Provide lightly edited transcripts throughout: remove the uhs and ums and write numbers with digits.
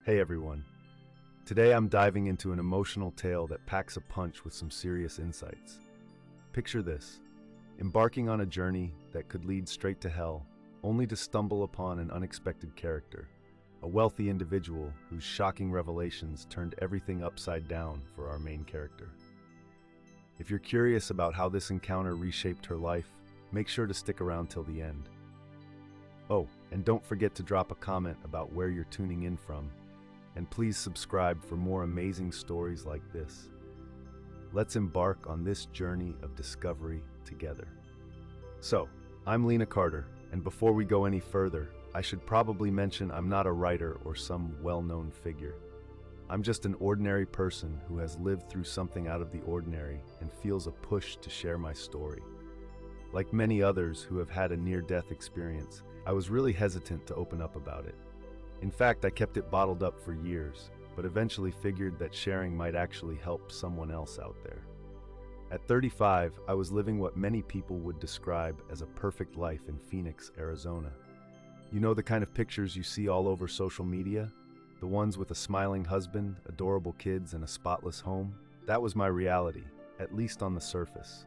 Hey everyone. Today I'm diving into an emotional tale that packs a punch with some serious insights. Picture this, embarking on a journey that could lead straight to hell, only to stumble upon an unexpected character, a wealthy individual whose shocking revelations turned everything upside down for our main character. If you're curious about how this encounter reshaped her life, make sure to stick around till the end. Oh, and don't forget to drop a comment about where you're tuning in from. And please subscribe for more amazing stories like this. Let's embark on this journey of discovery together. So, I'm Lena Carter, and before we go any further, I should probably mention I'm not a writer or some well-known figure. I'm just an ordinary person who has lived through something out of the ordinary and feels a push to share my story. Like many others who have had a near-death experience, I was really hesitant to open up about it. In fact, I kept it bottled up for years, but eventually figured that sharing might actually help someone else out there. At 35, I was living what many people would describe as a perfect life in Phoenix, Arizona. You know the kind of pictures you see all over social media? The ones with a smiling husband, adorable kids, and a spotless home? That was my reality, at least on the surface.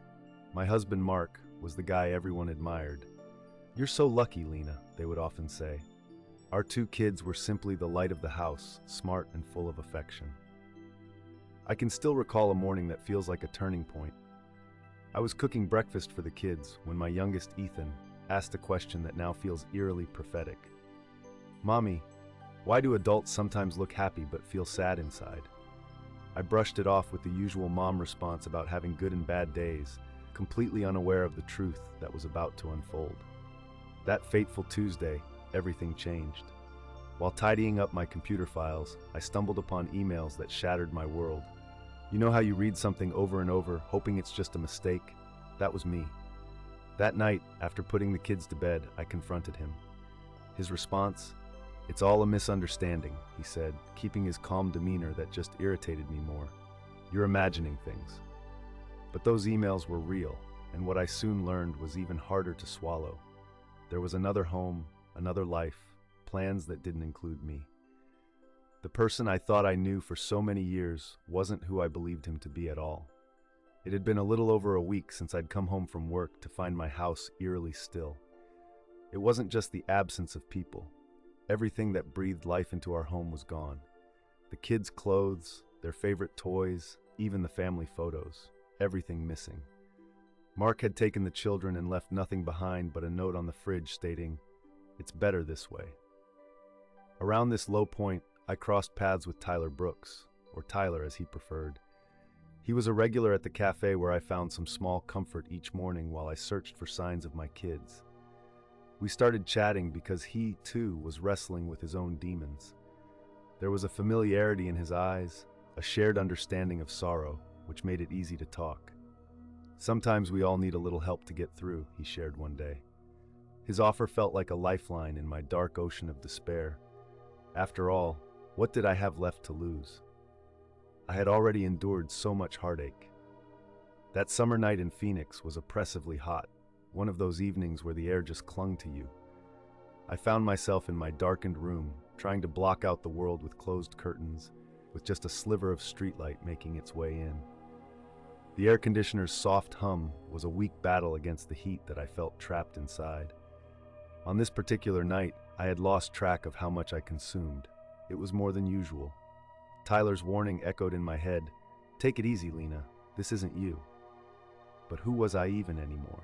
My husband, Mark, was the guy everyone admired. "You're so lucky, Lena," they would often say. Our two kids were simply the light of the house, smart and full of affection. I can still recall a morning that feels like a turning point. I was cooking breakfast for the kids when my youngest, Ethan, asked a question that now feels eerily prophetic. "Mommy, why do adults sometimes look happy but feel sad inside?" I brushed it off with the usual mom response about having good and bad days, completely unaware of the truth that was about to unfold. That fateful Tuesday, everything changed. While tidying up my computer files, I stumbled upon emails that shattered my world. You know how you read something over and over, hoping it's just a mistake? That was me. That night, after putting the kids to bed, I confronted him. His response? "It's all a misunderstanding," he said, keeping his calm demeanor that just irritated me more. "You're imagining things." But those emails were real, and what I soon learned was even harder to swallow. There was another home, another life, plans that didn't include me. The person I thought I knew for so many years wasn't who I believed him to be at all. It had been a little over a week since I'd come home from work to find my house eerily still. It wasn't just the absence of people. Everything that breathed life into our home was gone. The kids' clothes, their favorite toys, even the family photos, everything missing. Mark had taken the children and left nothing behind but a note on the fridge stating, "It's better this way." Around this low point, I crossed paths with Tyler Brooks, or Tyler as he preferred. He was a regular at the cafe where I found some small comfort each morning while I searched for signs of my kids. We started chatting because he, too, was wrestling with his own demons. There was a familiarity in his eyes, a shared understanding of sorrow, which made it easy to talk. "Sometimes we all need a little help to get through," he shared one day. His offer felt like a lifeline in my dark ocean of despair. After all, what did I have left to lose? I had already endured so much heartache. That summer night in Phoenix was oppressively hot, one of those evenings where the air just clung to you. I found myself in my darkened room, trying to block out the world with closed curtains, with just a sliver of streetlight making its way in. The air conditioner's soft hum was a weak battle against the heat that I felt trapped inside. On this particular night, I had lost track of how much I consumed. It was more than usual. Tyler's warning echoed in my head, "Take it easy, Lena. This isn't you." But who was I even anymore?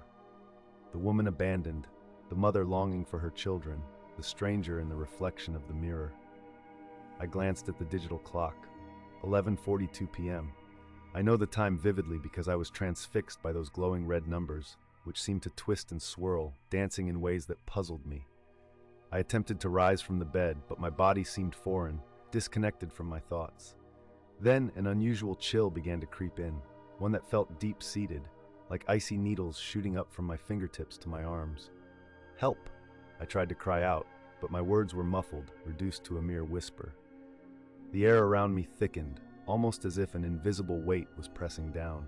The woman abandoned, the mother longing for her children, the stranger in the reflection of the mirror. I glanced at the digital clock. 11:42 p.m. I know the time vividly because I was transfixed by those glowing red numbers, which seemed to twist and swirl, dancing in ways that puzzled me. I attempted to rise from the bed, but my body seemed foreign, disconnected from my thoughts. Then an unusual chill began to creep in, one that felt deep-seated, like icy needles shooting up from my fingertips to my arms. "Help!" I tried to cry out, but my words were muffled, reduced to a mere whisper. The air around me thickened, almost as if an invisible weight was pressing down.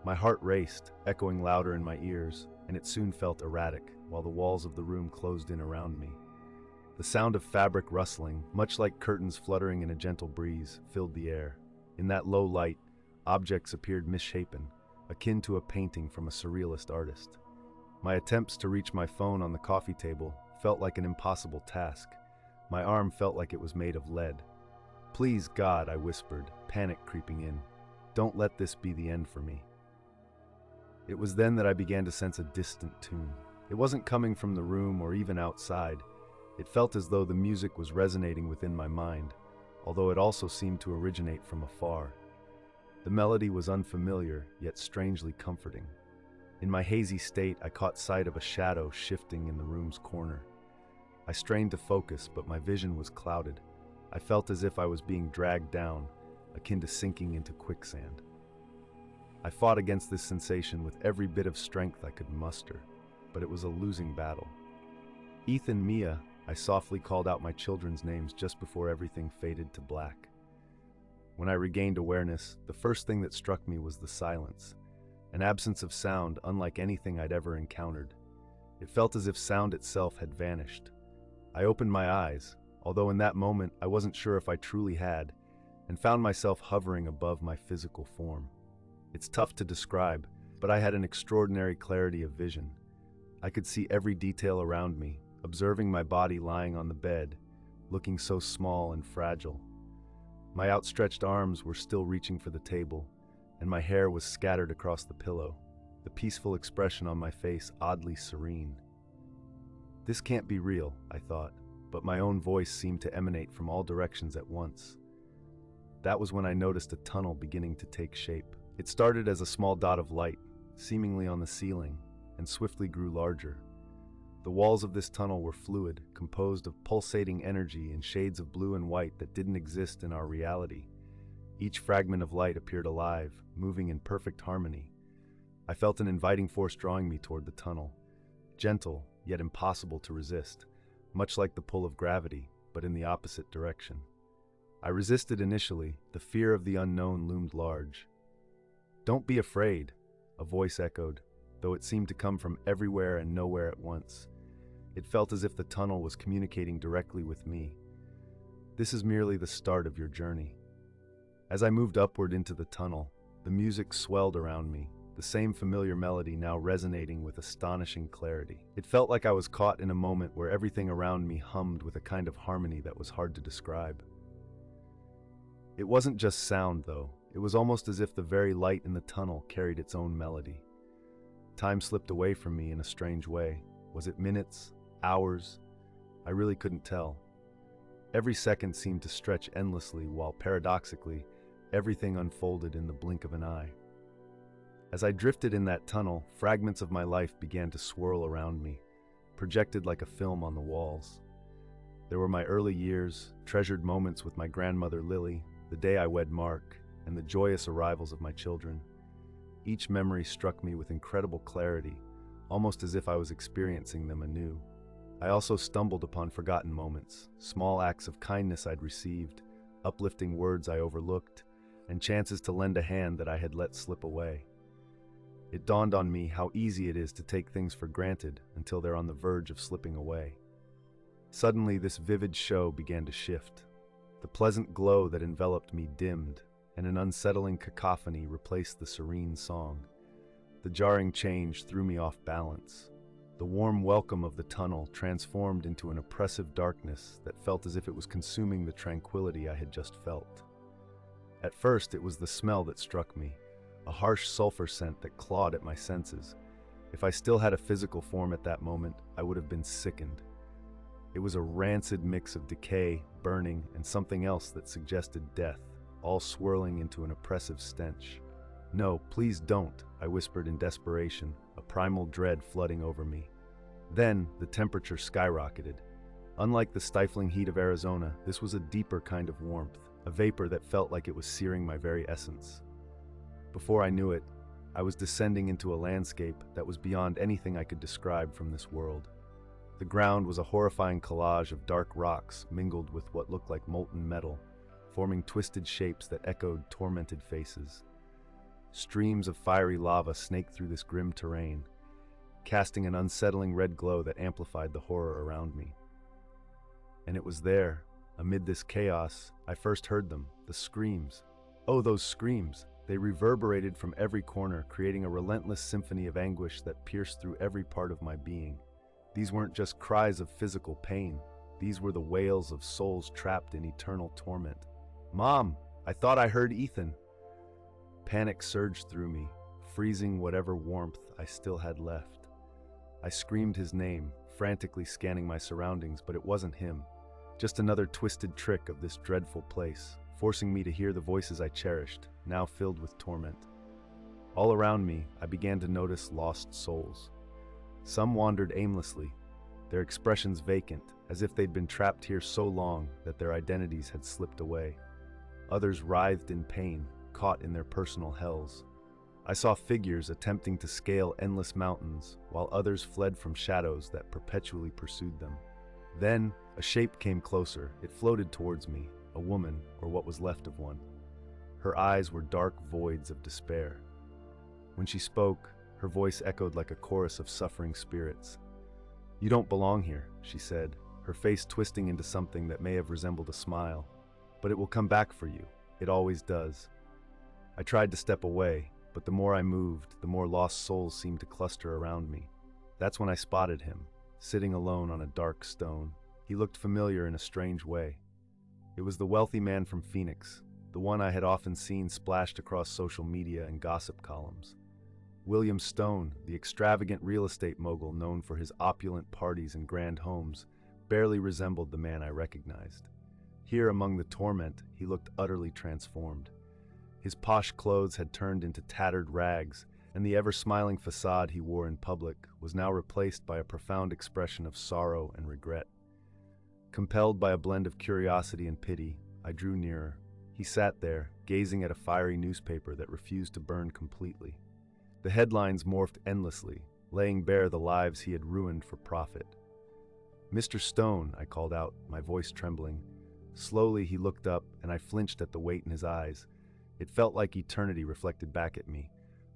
My heart raced, echoing louder in my ears, and it soon felt erratic, while the walls of the room closed in around me. The sound of fabric rustling, much like curtains fluttering in a gentle breeze, filled the air. In that low light, objects appeared misshapen, akin to a painting from a surrealist artist. My attempts to reach my phone on the coffee table felt like an impossible task. My arm felt like it was made of lead. "Please, God," I whispered, panic creeping in. "Don't let this be the end for me." It was then that I began to sense a distant tune. It wasn't coming from the room or even outside. It felt as though the music was resonating within my mind, although it also seemed to originate from afar. The melody was unfamiliar, yet strangely comforting. In my hazy state, I caught sight of a shadow shifting in the room's corner. I strained to focus, but my vision was clouded. I felt as if I was being dragged down, akin to sinking into quicksand. I fought against this sensation with every bit of strength I could muster, but it was a losing battle. "Ethan, Mia," I softly called out my children's names just before everything faded to black. When I regained awareness, the first thing that struck me was the silence, an absence of sound unlike anything I'd ever encountered. It felt as if sound itself had vanished. I opened my eyes, although in that moment I wasn't sure if I truly had, and found myself hovering above my physical form. It's tough to describe, but I had an extraordinary clarity of vision. I could see every detail around me, observing my body lying on the bed, looking so small and fragile. My outstretched arms were still reaching for the table, and my hair was scattered across the pillow, the peaceful expression on my face oddly serene. This can't be real, I thought, but my own voice seemed to emanate from all directions at once. That was when I noticed a tunnel beginning to take shape. It started as a small dot of light, seemingly on the ceiling, and swiftly grew larger. The walls of this tunnel were fluid, composed of pulsating energy in shades of blue and white that didn't exist in our reality. Each fragment of light appeared alive, moving in perfect harmony. I felt an inviting force drawing me toward the tunnel, gentle, yet impossible to resist, much like the pull of gravity, but in the opposite direction. I resisted initially. The fear of the unknown loomed large. "Don't be afraid," a voice echoed, though it seemed to come from everywhere and nowhere at once. It felt as if the tunnel was communicating directly with me. "This is merely the start of your journey." As I moved upward into the tunnel, the music swelled around me, the same familiar melody now resonating with astonishing clarity. It felt like I was caught in a moment where everything around me hummed with a kind of harmony that was hard to describe. It wasn't just sound, though. It was almost as if the very light in the tunnel carried its own melody. Time slipped away from me in a strange way. Was it minutes? Hours? I really couldn't tell. Every second seemed to stretch endlessly, while paradoxically, everything unfolded in the blink of an eye. As I drifted in that tunnel, fragments of my life began to swirl around me, projected like a film on the walls. There were my early years, treasured moments with my grandmother Lily, the day I wed Mark, and the joyous arrivals of my children. Each memory struck me with incredible clarity, almost as if I was experiencing them anew. I also stumbled upon forgotten moments, small acts of kindness I'd received, uplifting words I overlooked, and chances to lend a hand that I had let slip away. It dawned on me how easy it is to take things for granted until they're on the verge of slipping away. Suddenly, this vivid show began to shift. The pleasant glow that enveloped me dimmed, and an unsettling cacophony replaced the serene song. The jarring change threw me off balance. The warm welcome of the tunnel transformed into an oppressive darkness that felt as if it was consuming the tranquility I had just felt. At first, it was the smell that struck me, a harsh sulfur scent that clawed at my senses. If I still had a physical form at that moment, I would have been sickened. It was a rancid mix of decay, burning, and something else that suggested death, all swirling into an oppressive stench. "No, please don't," I whispered in desperation, a primal dread flooding over me. Then, the temperature skyrocketed. Unlike the stifling heat of Arizona, this was a deeper kind of warmth, a vapor that felt like it was searing my very essence. Before I knew it, I was descending into a landscape that was beyond anything I could describe from this world. The ground was a horrifying collage of dark rocks mingled with what looked like molten metal, forming twisted shapes that echoed tormented faces. Streams of fiery lava snaked through this grim terrain, casting an unsettling red glow that amplified the horror around me. And it was there, amid this chaos, I first heard them, the screams. Oh, those screams! They reverberated from every corner, creating a relentless symphony of anguish that pierced through every part of my being. These weren't just cries of physical pain. These were the wails of souls trapped in eternal torment. "Mom, I thought I heard Ethan." Panic surged through me, freezing whatever warmth I still had left. I screamed his name, frantically scanning my surroundings, but it wasn't him. Just another twisted trick of this dreadful place, forcing me to hear the voices I cherished, now filled with torment. All around me, I began to notice lost souls. Some wandered aimlessly, their expressions vacant, as if they'd been trapped here so long that their identities had slipped away. Others writhed in pain, caught in their personal hells. I saw figures attempting to scale endless mountains, while others fled from shadows that perpetually pursued them. Then, a shape came closer. It floated towards me, a woman, or what was left of one. Her eyes were dark voids of despair. When she spoke, her voice echoed like a chorus of suffering spirits. "You don't belong here," she said, her face twisting into something that may have resembled a smile. "But it will come back for you. It always does." I tried to step away, but the more I moved, the more lost souls seemed to cluster around me. That's when I spotted him, sitting alone on a dark stone. He looked familiar in a strange way. It was the wealthy man from Phoenix, the one I had often seen splashed across social media and gossip columns. William Stone, the extravagant real estate mogul known for his opulent parties and grand homes, barely resembled the man I recognized. Here among the torment, he looked utterly transformed. His posh clothes had turned into tattered rags, and the ever-smiling facade he wore in public was now replaced by a profound expression of sorrow and regret. Compelled by a blend of curiosity and pity, I drew nearer. He sat there, gazing at a fiery newspaper that refused to burn completely. The headlines morphed endlessly, laying bare the lives he had ruined for profit. "Mr. Stone," I called out, my voice trembling. Slowly he looked up, and I flinched at the weight in his eyes. It felt like eternity reflected back at me,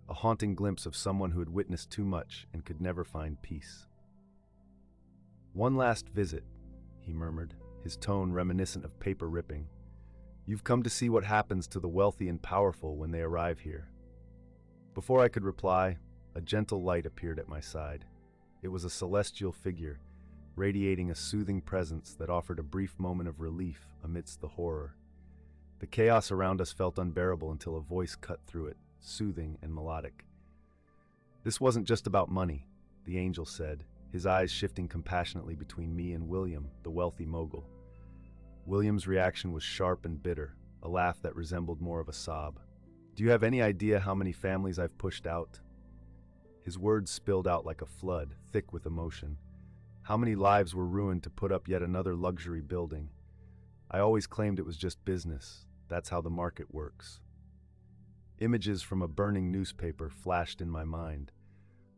a haunting glimpse of someone who had witnessed too much and could never find peace. "One last visit," he murmured, his tone reminiscent of paper ripping. "You've come to see what happens to the wealthy and powerful when they arrive here." Before I could reply, a gentle light appeared at my side. It was a celestial figure, radiating a soothing presence that offered a brief moment of relief amidst the horror. The chaos around us felt unbearable until a voice cut through it, soothing and melodic. "This wasn't just about money," the angel said, his eyes shifting compassionately between me and William, the wealthy mogul. William's reaction was sharp and bitter, a laugh that resembled more of a sob. "Do you have any idea how many families I've pushed out?" His words spilled out like a flood, thick with emotion. How many lives were ruined to put up yet another luxury building? I always claimed it was just business. That's how the market works. Images from a burning newspaper flashed in my mind.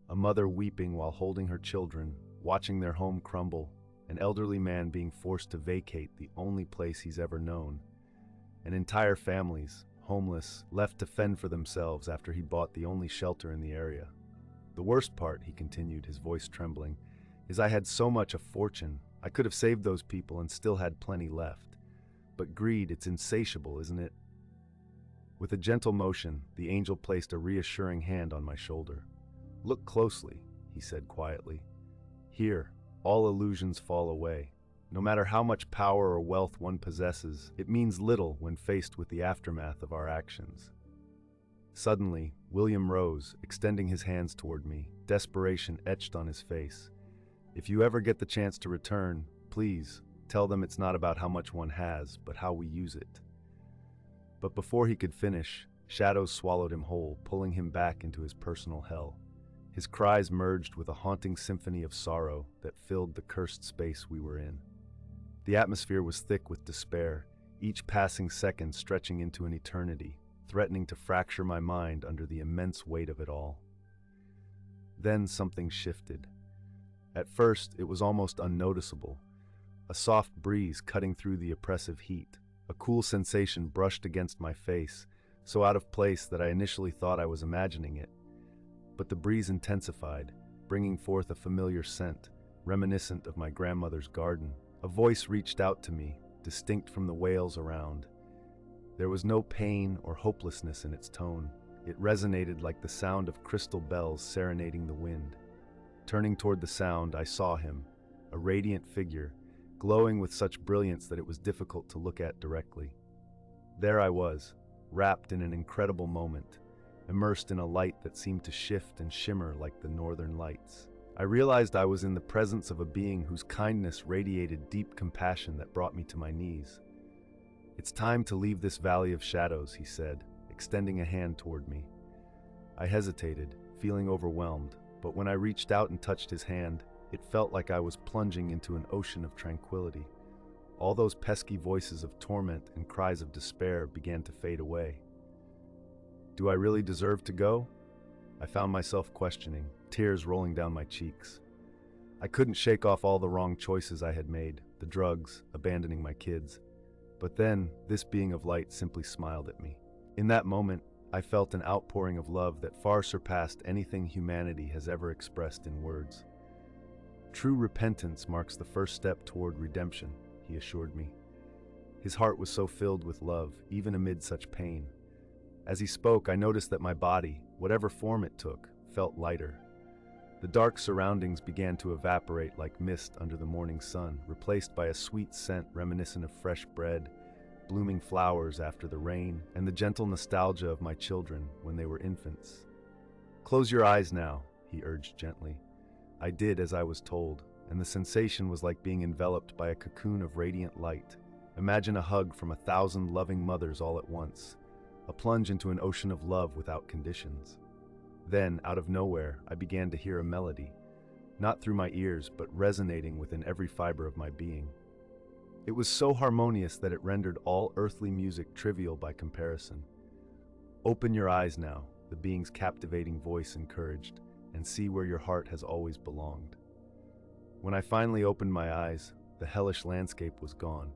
A mother weeping while holding her children, watching their home crumble, an elderly man being forced to vacate the only place he's ever known, and entire families, homeless, left to fend for themselves after he bought the only shelter in the area. "The worst part," he continued, his voice trembling, "is I had so much a fortune. I could have saved those people and still had plenty left. But greed, it's insatiable, isn't it?" With a gentle motion, the angel placed a reassuring hand on my shoulder. "Look closely," he said quietly. "Here, all illusions fall away. No matter how much power or wealth one possesses, it means little when faced with the aftermath of our actions." Suddenly, William rose, extending his hands toward me, desperation etched on his face. "If you ever get the chance to return, please, tell them it's not about how much one has, but how we use it." But before he could finish, shadows swallowed him whole, pulling him back into his personal hell. His cries merged with a haunting symphony of sorrow that filled the cursed space we were in. The atmosphere was thick with despair, each passing second stretching into an eternity, threatening to fracture my mind under the immense weight of it all. Then something shifted. At first, it was almost unnoticeable. A soft breeze cutting through the oppressive heat. A cool sensation brushed against my face, so out of place that I initially thought I was imagining it. But the breeze intensified, bringing forth a familiar scent, reminiscent of my grandmother's garden. A voice reached out to me, distinct from the wails around. There was no pain or hopelessness in its tone. It resonated like the sound of crystal bells serenading the wind. Turning toward the sound, I saw him, a radiant figure, glowing with such brilliance that it was difficult to look at directly. There I was, wrapped in an incredible moment, immersed in a light that seemed to shift and shimmer like the northern lights. I realized I was in the presence of a being whose kindness radiated deep compassion that brought me to my knees. "It's time to leave this valley of shadows," he said, extending a hand toward me. I hesitated, feeling overwhelmed, but when I reached out and touched his hand, it felt like I was plunging into an ocean of tranquility. All those pesky voices of torment and cries of despair began to fade away. Do I really deserve to go? I found myself questioning, tears rolling down my cheeks. I couldn't shake off all the wrong choices I had made, the drugs, abandoning my kids. But then, this being of light simply smiled at me. In that moment, I felt an outpouring of love that far surpassed anything humanity has ever expressed in words. True repentance marks the first step toward redemption, he assured me. His heart was so filled with love, even amid such pain. As he spoke, I noticed that my body, whatever form it took, felt lighter. The dark surroundings began to evaporate like mist under the morning sun, replaced by a sweet scent reminiscent of fresh bread, blooming flowers after the rain, and the gentle nostalgia of my children when they were infants. "Close your eyes now," he urged gently. I did as I was told, and the sensation was like being enveloped by a cocoon of radiant light. Imagine a hug from 1,000 loving mothers all at once, a plunge into an ocean of love without conditions. Then, out of nowhere, I began to hear a melody, not through my ears, but resonating within every fiber of my being. It was so harmonious that it rendered all earthly music trivial by comparison. "Open your eyes now," the being's captivating voice encouraged, "and see where your heart has always belonged." When I finally opened my eyes, the hellish landscape was gone.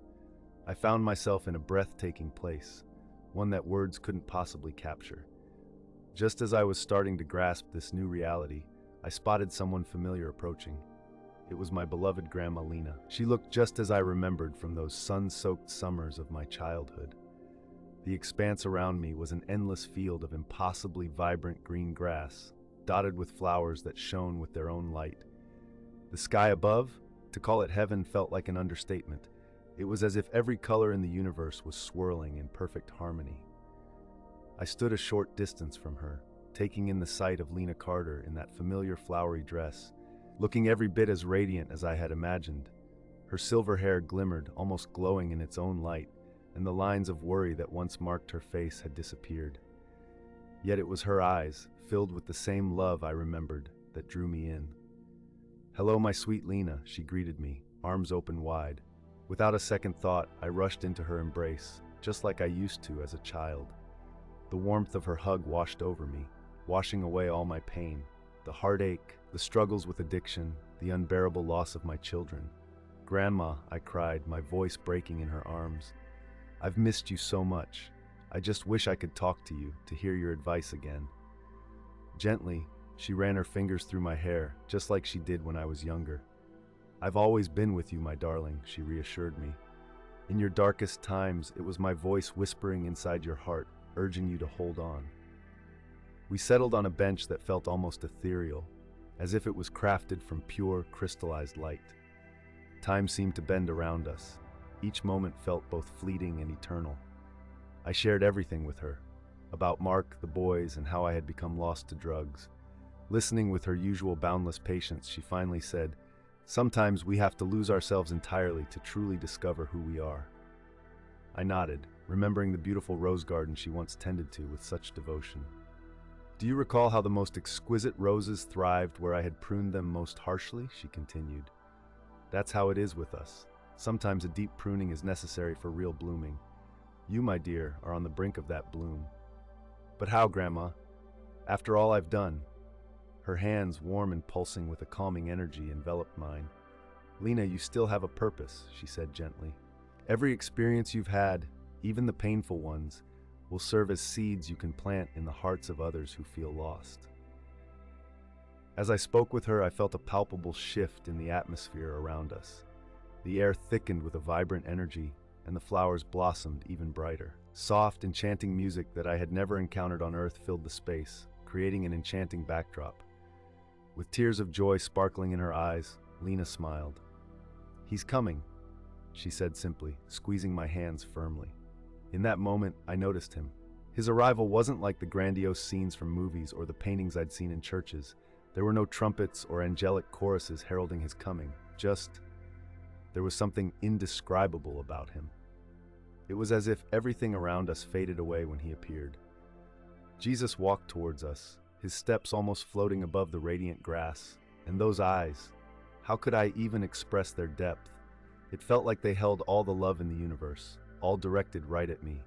I found myself in a breathtaking place, one that words couldn't possibly capture. Just as I was starting to grasp this new reality, I spotted someone familiar approaching. It was my beloved Grandma Lena. She looked just as I remembered from those sun-soaked summers of my childhood. The expanse around me was an endless field of impossibly vibrant green grass, dotted with flowers that shone with their own light. The sky above, to call it heaven felt like an understatement. It was as if every color in the universe was swirling in perfect harmony. I stood a short distance from her, taking in the sight of Lena Carter in that familiar flowery dress, looking every bit as radiant as I had imagined. Her silver hair glimmered, almost glowing in its own light, and the lines of worry that once marked her face had disappeared. Yet it was her eyes, filled with the same love I remembered, that drew me in. "Hello, my sweet Lena," she greeted me, arms open wide. Without a second thought, I rushed into her embrace, just like I used to as a child. The warmth of her hug washed over me, washing away all my pain, the heartache, the struggles with addiction, the unbearable loss of my children. "Grandma," I cried, my voice breaking in her arms. "I've missed you so much. I just wish I could talk to you, to hear your advice again." Gently, she ran her fingers through my hair, just like she did when I was younger. "I've always been with you, my darling," she reassured me. "In your darkest times, it was my voice whispering inside your heart, urging you to hold on." We settled on a bench that felt almost ethereal, as if it was crafted from pure, crystallized light. Time seemed to bend around us. Each moment felt both fleeting and eternal. I shared everything with her, about Mark, the boys, and how I had become lost to drugs. Listening with her usual boundless patience, she finally said, "Sometimes we have to lose ourselves entirely to truly discover who we are." I nodded, remembering the beautiful rose garden she once tended to with such devotion. "Do you recall how the most exquisite roses thrived where I had pruned them most harshly?" she continued. "That's how it is with us. Sometimes a deep pruning is necessary for real blooming. You, my dear, are on the brink of that bloom." "But how, Grandma? After all I've done?" Her hands, warm and pulsing with a calming energy, enveloped mine. "Lena, you still have a purpose," she said gently. "Every experience you've had, even the painful ones, will serve as seeds you can plant in the hearts of others who feel lost." As I spoke with her, I felt a palpable shift in the atmosphere around us. The air thickened with a vibrant energy, and the flowers blossomed even brighter. Soft, enchanting music that I had never encountered on Earth filled the space, creating an enchanting backdrop. With tears of joy sparkling in her eyes, Lena smiled. "He's coming," she said simply, squeezing my hands firmly. In that moment, I noticed him. His arrival wasn't like the grandiose scenes from movies or the paintings I'd seen in churches. There were no trumpets or angelic choruses heralding his coming. There was something indescribable about him. It was as if everything around us faded away when he appeared. Jesus walked towards us, his steps almost floating above the radiant grass. And those eyes, how could I even express their depth? It felt like they held all the love in the universe, all directed right at me.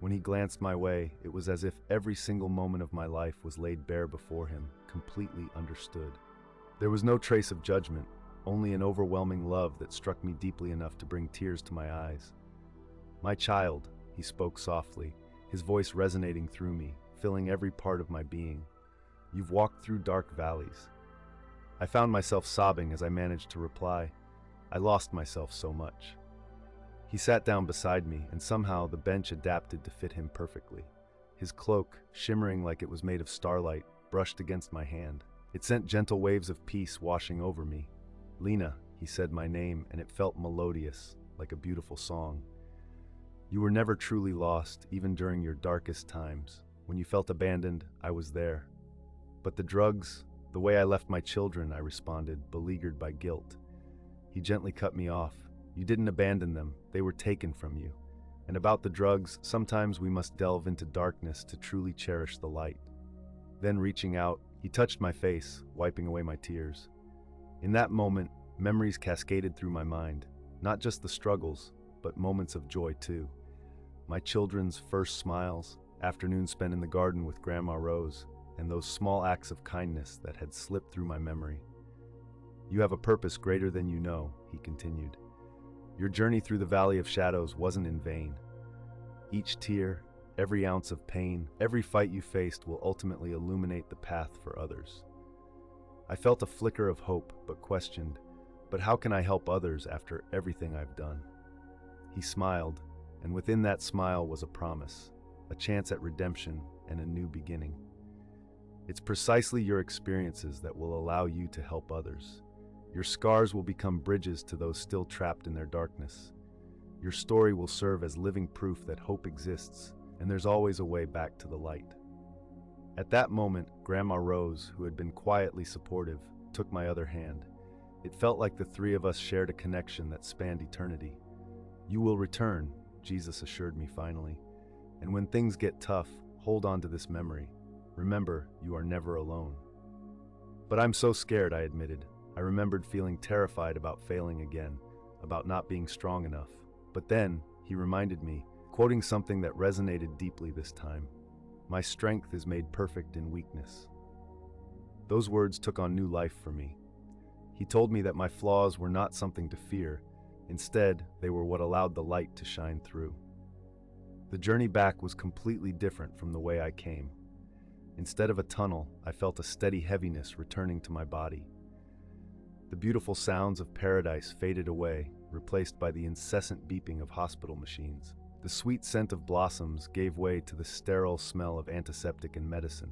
When he glanced my way, it was as if every single moment of my life was laid bare before him, completely understood. There was no trace of judgment, only an overwhelming love that struck me deeply enough to bring tears to my eyes. "My child," he spoke softly, his voice resonating through me, filling every part of my being. "You've walked through dark valleys." I found myself sobbing as I managed to reply, "I lost myself so much." He sat down beside me, and somehow the bench adapted to fit him perfectly. His cloak, shimmering like it was made of starlight, brushed against my hand. It sent gentle waves of peace washing over me. "Lena," he said my name, and it felt melodious, like a beautiful song. "You were never truly lost, even during your darkest times. When you felt abandoned, I was there. But the drugs, the way I left my children," I responded, beleaguered by guilt. He gently cut me off. "You didn't abandon them, they were taken from you. And about the drugs, sometimes we must delve into darkness to truly cherish the light." Then reaching out, he touched my face, wiping away my tears. In that moment, memories cascaded through my mind, not just the struggles, but moments of joy too. My children's first smiles, afternoons spent in the garden with Grandma Rose, and those small acts of kindness that had slipped through my memory. "You have a purpose greater than you know," he continued. "Your journey through the valley of shadows wasn't in vain. Each tear, every ounce of pain, every fight you faced will ultimately illuminate the path for others." I felt a flicker of hope, but questioned, "But how can I help others after everything I've done?" He smiled, and within that smile was a promise, a chance at redemption and a new beginning. "It's precisely your experiences that will allow you to help others. Your scars will become bridges to those still trapped in their darkness. Your story will serve as living proof that hope exists, and there's always a way back to the light." At that moment, Grandma Rose, who had been quietly supportive, took my other hand. It felt like the three of us shared a connection that spanned eternity. "You will return," Jesus assured me finally. "And when things get tough, hold on to this memory. Remember, you are never alone." "But I'm so scared," I admitted. I remembered feeling terrified about failing again, about not being strong enough. But then, he reminded me, quoting something that resonated deeply this time, "My strength is made perfect in weakness." Those words took on new life for me. He told me that my flaws were not something to fear. Instead, they were what allowed the light to shine through. The journey back was completely different from the way I came. Instead of a tunnel, I felt a steady heaviness returning to my body. The beautiful sounds of paradise faded away, replaced by the incessant beeping of hospital machines. The sweet scent of blossoms gave way to the sterile smell of antiseptic and medicine.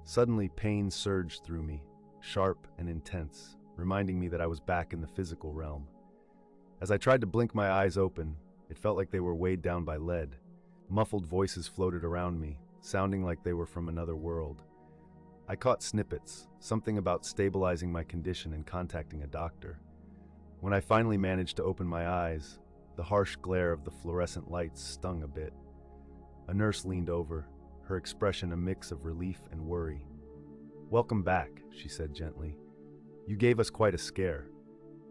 Suddenly, pain surged through me, sharp and intense, reminding me that I was back in the physical realm. As I tried to blink my eyes open, it felt like they were weighed down by lead. Muffled voices floated around me, sounding like they were from another world. I caught snippets, something about stabilizing my condition and contacting a doctor. When I finally managed to open my eyes, the harsh glare of the fluorescent lights stung a bit. A nurse leaned over, her expression a mix of relief and worry. "Welcome back," she said gently. "You gave us quite a scare."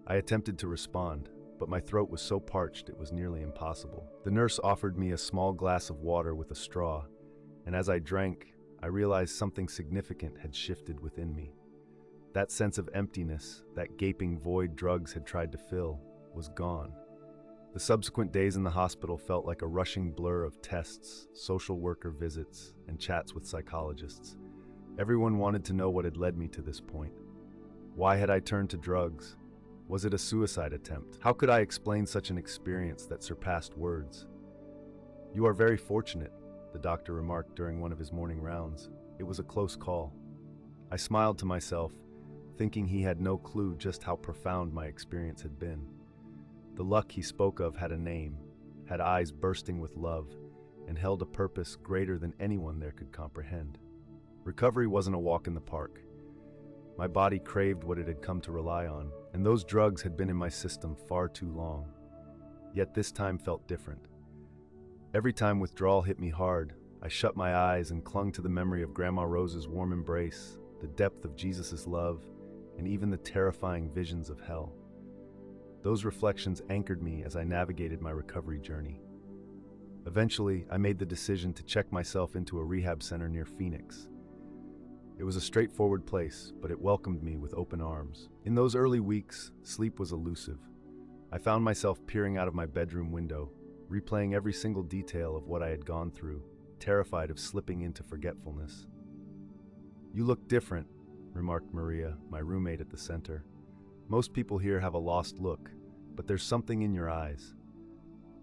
I attempted to respond, but my throat was so parched it was nearly impossible. The nurse offered me a small glass of water with a straw, and as I drank, I realized something significant had shifted within me. That sense of emptiness, that gaping void drugs had tried to fill, was gone. The subsequent days in the hospital felt like a rushing blur of tests, social worker visits, and chats with psychologists. Everyone wanted to know what had led me to this point. Why had I turned to drugs? Was it a suicide attempt? How could I explain such an experience that surpassed words? "You are very fortunate," the doctor remarked during one of his morning rounds. It was a close call. I smiled to myself, thinking he had no clue just how profound my experience had been. The luck he spoke of had a name, had eyes bursting with love, and held a purpose greater than anyone there could comprehend. Recovery wasn't a walk in the park. My body craved what it had come to rely on, and those drugs had been in my system far too long. Yet this time felt different. Every time withdrawal hit me hard, I shut my eyes and clung to the memory of Grandma Rose's warm embrace, the depth of Jesus' love, and even the terrifying visions of hell. Those reflections anchored me as I navigated my recovery journey. Eventually, I made the decision to check myself into a rehab center near Phoenix. It was a straightforward place, but it welcomed me with open arms. In those early weeks, sleep was elusive. I found myself peering out of my bedroom window, replaying every single detail of what I had gone through, terrified of slipping into forgetfulness. "You look different," remarked Maria, my roommate at the center. "Most people here have a lost look, but there's something in your eyes."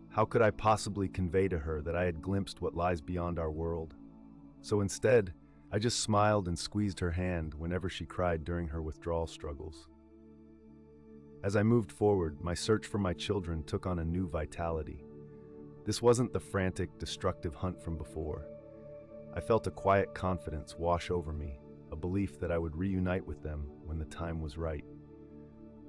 How could I possibly convey to her that I had glimpsed what lies beyond our world? So instead, I just smiled and squeezed her hand whenever she cried during her withdrawal struggles. As I moved forward, my search for my children took on a new vitality. This wasn't the frantic, destructive hunt from before. I felt a quiet confidence wash over me, a belief that I would reunite with them when the time was right.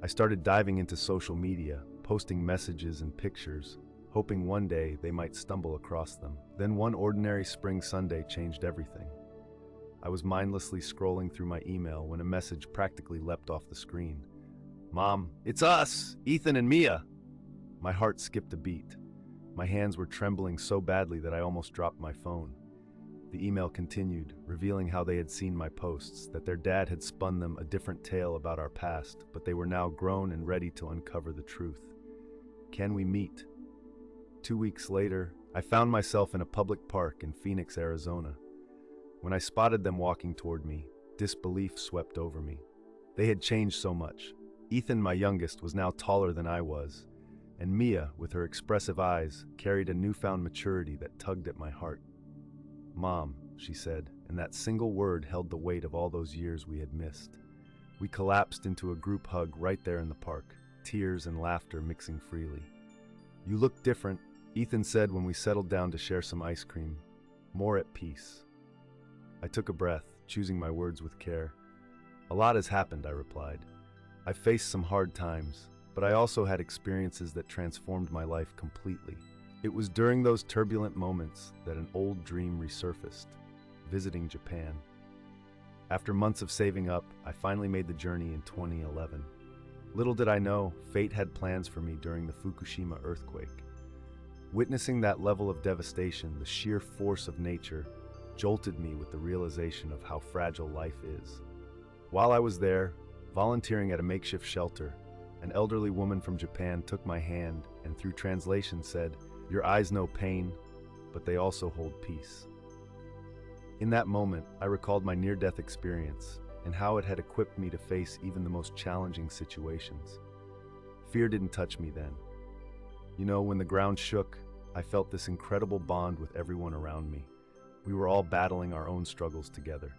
I started diving into social media, posting messages and pictures, hoping one day they might stumble across them. Then one ordinary spring Sunday changed everything. I was mindlessly scrolling through my email when a message practically leapt off the screen. "Mom, it's us, Ethan and Mia!" My heart skipped a beat. My hands were trembling so badly that I almost dropped my phone. The email continued, revealing how they had seen my posts, that their dad had spun them a different tale about our past, but they were now grown and ready to uncover the truth. "Can we meet?" 2 weeks later, I found myself in a public park in Phoenix, Arizona. When I spotted them walking toward me, disbelief swept over me. They had changed so much. Ethan, my youngest, was now taller than I was, and Mia, with her expressive eyes, carried a newfound maturity that tugged at my heart. "Mom," she said, and that single word held the weight of all those years we had missed. We collapsed into a group hug right there in the park, tears and laughter mixing freely. "You look different," Ethan said when we settled down to share some ice cream, "more at peace." I took a breath, choosing my words with care. "A lot has happened," I replied. "I've faced some hard times, but I also had experiences that transformed my life completely." It was during those turbulent moments that an old dream resurfaced, visiting Japan. After months of saving up, I finally made the journey in 2011. Little did I know, fate had plans for me during the Fukushima earthquake. Witnessing that level of devastation, the sheer force of nature, jolted me with the realization of how fragile life is. While I was there, volunteering at a makeshift shelter, an elderly woman from Japan took my hand and through translation said, "Your eyes know pain, but they also hold peace." In that moment, I recalled my near-death experience and how it had equipped me to face even the most challenging situations. Fear didn't touch me then. You know, when the ground shook, I felt this incredible bond with everyone around me. We were all battling our own struggles together.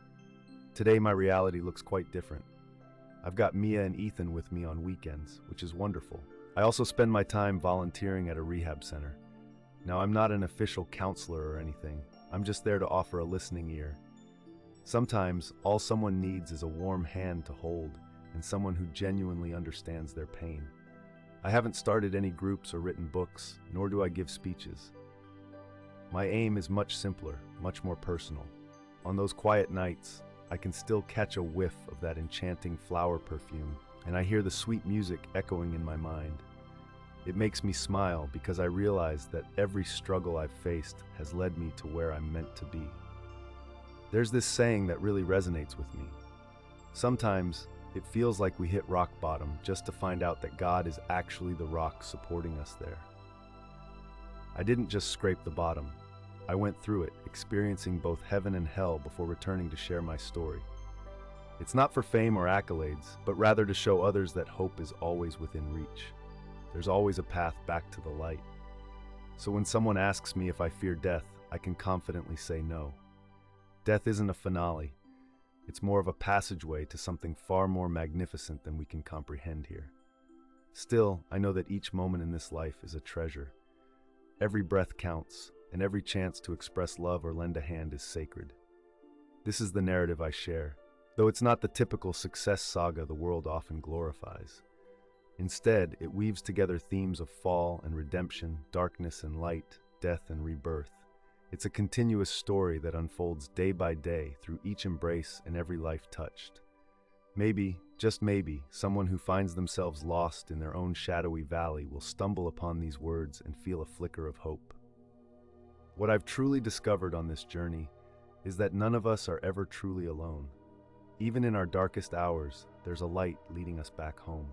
Today, my reality looks quite different. I've got Mia and Ethan with me on weekends, which is wonderful. I also spend my time volunteering at a rehab center. Now, I'm not an official counselor or anything. I'm just there to offer a listening ear. Sometimes, all someone needs is a warm hand to hold and someone who genuinely understands their pain. I haven't started any groups or written books, nor do I give speeches. My aim is much simpler, much more personal. On those quiet nights, I can still catch a whiff of that enchanting flower perfume, and I hear the sweet music echoing in my mind. It makes me smile because I realize that every struggle I've faced has led me to where I'm meant to be. There's this saying that really resonates with me. Sometimes, it feels like we hit rock bottom just to find out that God is actually the rock supporting us there. I didn't just scrape the bottom. I went through it, experiencing both heaven and hell before returning to share my story. It's not for fame or accolades, but rather to show others that hope is always within reach. There's always a path back to the light. So when someone asks me if I fear death, I can confidently say no. Death isn't a finale. It's more of a passageway to something far more magnificent than we can comprehend here. Still, I know that each moment in this life is a treasure. Every breath counts, and every chance to express love or lend a hand is sacred. This is the narrative I share, though it's not the typical success saga the world often glorifies. Instead, it weaves together themes of fall and redemption, darkness and light, death and rebirth. It's a continuous story that unfolds day by day through each embrace and every life touched. Maybe, just maybe, someone who finds themselves lost in their own shadowy valley will stumble upon these words and feel a flicker of hope. What I've truly discovered on this journey is that none of us are ever truly alone. Even in our darkest hours, there's a light leading us back home.